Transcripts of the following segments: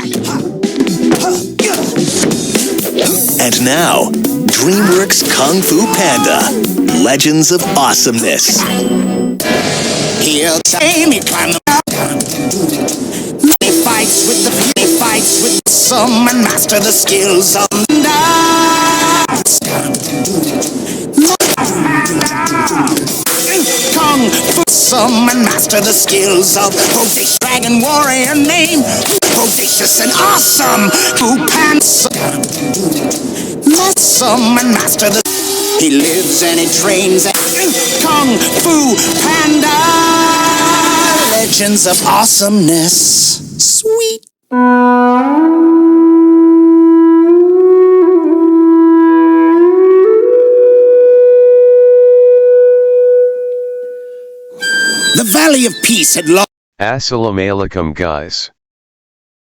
And now, DreamWorks Kung Fu Panda, Legends of Awesomeness. He'll say he climbed the mountain. He fights with some and master the skills of Kung Fu some and master the skills of bodacious dragon warrior named bodacious and awesome Fu Panda. Some and master the he lives and he trains at Kung Fu Panda, Legends of Awesomeness. Sweet. The Valley of Peace had lost. Assalamu alaikum guys.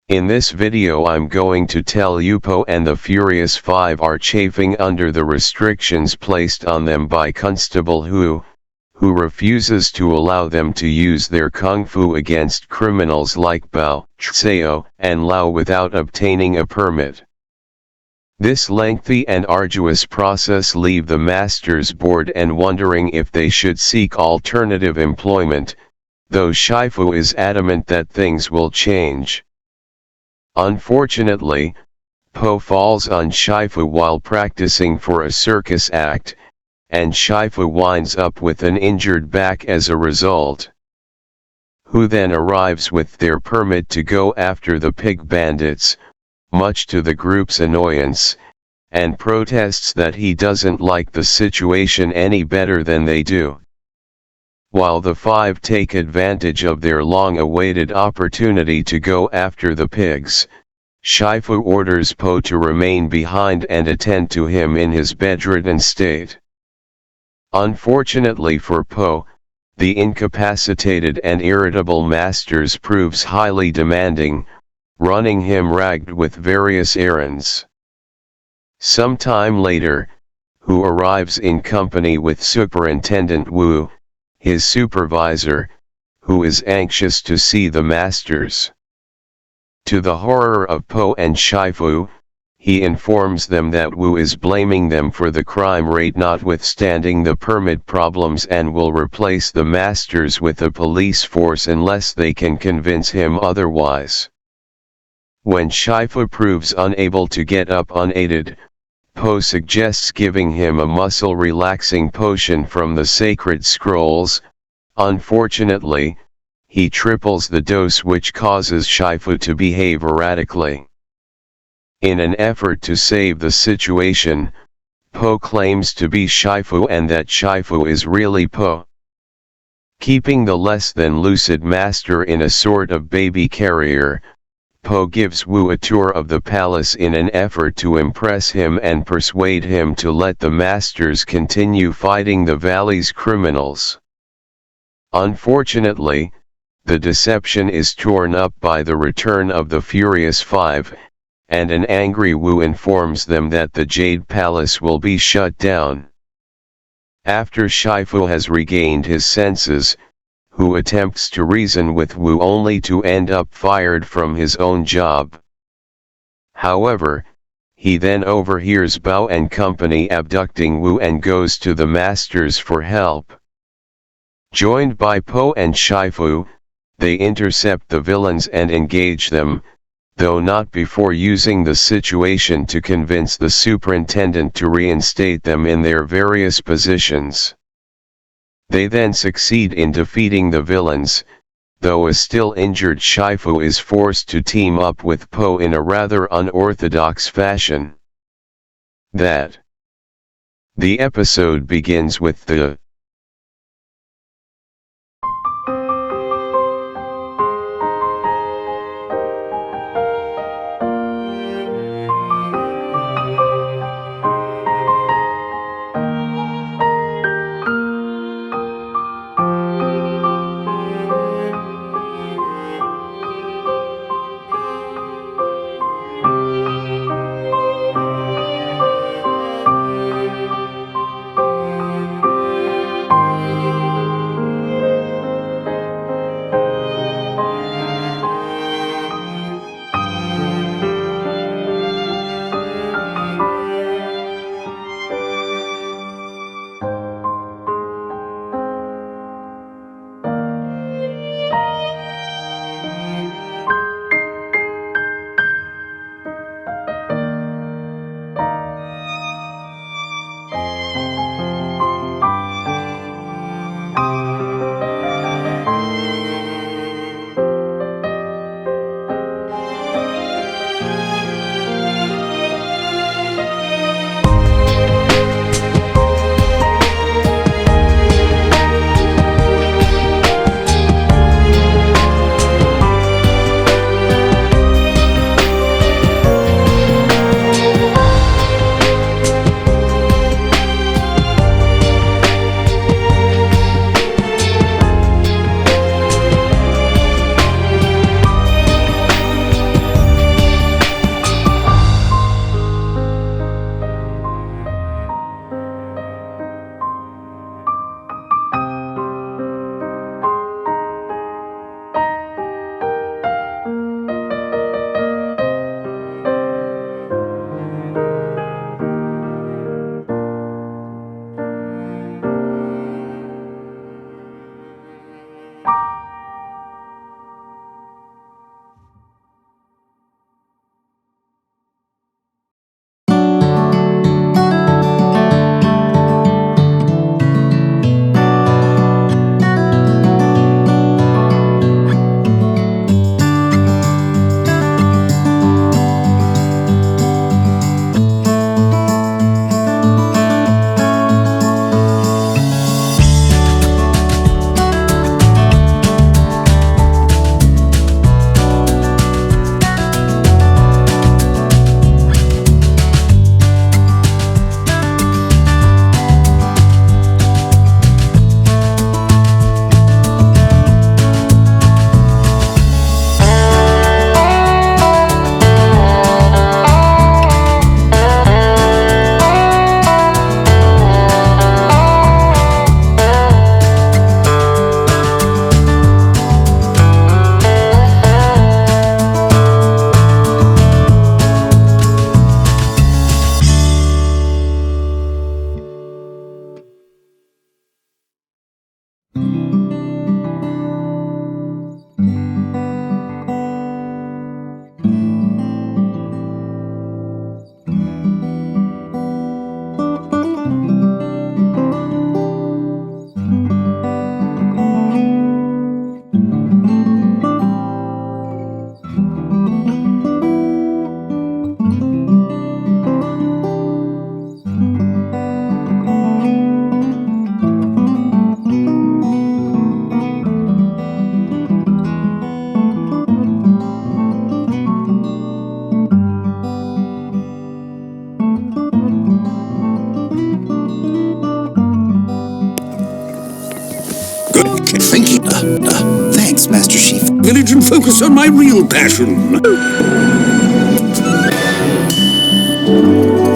In this video I'm going to tell you Po and the Furious Five are chafing under the restrictions placed on them by Constable who refuses to allow them to use their kung fu against criminals like Bao, Seo, and Lao without obtaining a permit. This lengthy and arduous process leave the masters bored and wondering if they should seek alternative employment, though Shifu is adamant that things will change. Unfortunately, Po falls on Shifu while practicing for a circus act, and Shifu winds up with an injured back as a result. Who then arrives with their permit to go after the pig bandits, much to the group's annoyance, and protests that he doesn't like the situation any better than they do. While the five take advantage of their long-awaited opportunity to go after the pigs, Shifu orders Po to remain behind and attend to him in his bedridden state. Unfortunately for Po, the incapacitated and irritable masters proves highly demanding, running him ragged with various errands. Sometime later, Hu arrives in company with Superintendent Wu, his supervisor, who is anxious to see the masters. To the horror of Po and Shifu, he informs them that Wu is blaming them for the crime rate notwithstanding the permit problems and will replace the masters with a police force unless they can convince him otherwise. When Shifu proves unable to get up unaided, Po suggests giving him a muscle-relaxing potion from the sacred scrolls. Unfortunately, he triples the dose, which causes Shifu to behave erratically. In an effort to save the situation, Po claims to be Shifu and that Shifu is really Po. Keeping the less than lucid master in a sort of baby carrier, Po gives Wu a tour of the palace in an effort to impress him and persuade him to let the masters continue fighting the valley's criminals. Unfortunately, the deception is torn up by the return of the Furious Five, and an angry Wu informs them that the Jade Palace will be shut down. After Shifu has regained his senses, Hu attempts to reason with Wu only to end up fired from his own job. However, he then overhears Bao and company abducting Wu and goes to the masters for help. Joined by Po and Shifu, they intercept the villains and engage them, though not before using the situation to convince the superintendent to reinstate them in their various positions. They then succeed in defeating the villains, though a still injured Shifu is forced to team up with Po in a rather unorthodox fashion. The episode begins with the Thanks, Master Shifu. Village and focus on my real passion.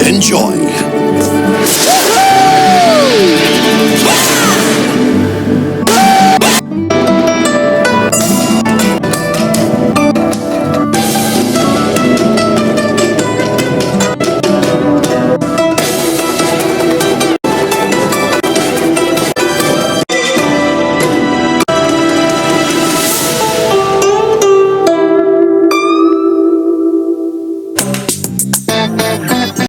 Enjoy.